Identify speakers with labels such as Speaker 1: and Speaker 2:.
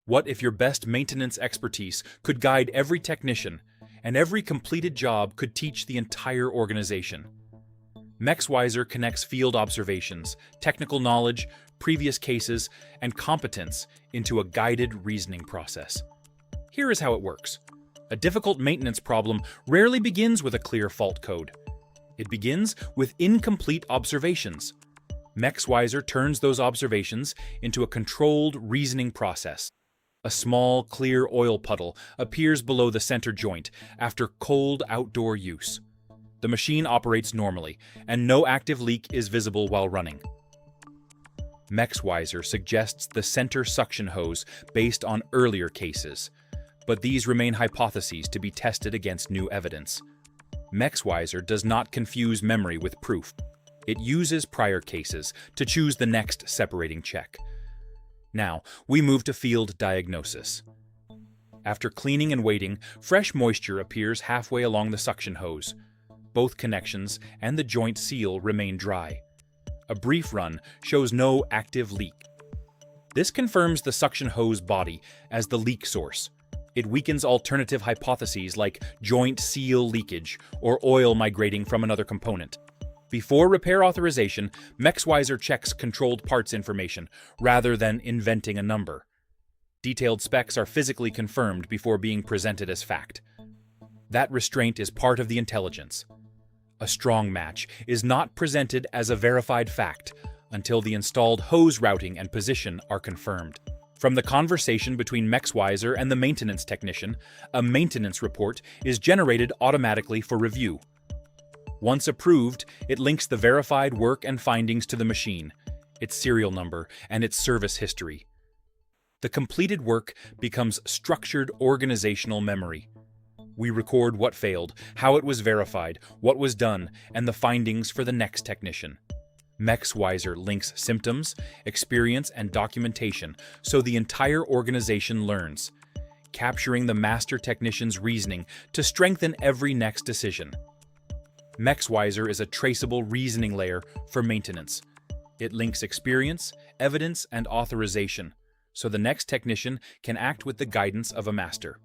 Speaker 1: What if your best maintenance expertise could guide every technician, and every completed job could teach the entire organization? Mexwiser connects field observations, technical knowledge, previous cases, and competence into a guided reasoning process. Here is how it works. A difficult maintenance problem rarely begins with a clear fault code. It begins with incomplete observations. Mexwiser turns those observations into a controlled reasoning process. A small, clear oil puddle appears below the center joint after cold outdoor use. The machine operates normally, and no active leak is visible while running. Mexwiser suggests the center suction hose based on earlier cases, but these remain hypotheses to be tested against new evidence. Mexwiser does not confuse memory with proof. It uses prior cases to choose the next separating check. Now, we move to field diagnosis. After cleaning and waiting, fresh moisture appears halfway along the suction hose. Both connections and the joint seal remain dry. A brief run shows no active leak. This confirms the suction hose body as the leak source. It weakens alternative hypotheses like joint seal leakage or oil migrating from another component. Before repair authorization, Mexwiser checks controlled parts information rather than inventing a number. Detailed specs are physically confirmed before being presented as fact. That restraint is part of the intelligence. A strong match is not presented as a verified fact until the installed hose routing and position are confirmed. From the conversation between Mexwiser and the maintenance technician, a maintenance report is generated automatically for review. Once approved, it links the verified work and findings to the machine, its serial number, and its service history. The completed work becomes structured organizational memory. We record what failed, how it was verified, what was done, and the findings for the next technician. Mexwiser links symptoms, experience, and documentation so the entire organization learns, capturing the master technician's reasoning to strengthen every next decision. Mexwiser is a traceable reasoning layer for maintenance. It links experience, evidence, and authorization, so the next technician can act with the guidance of a master.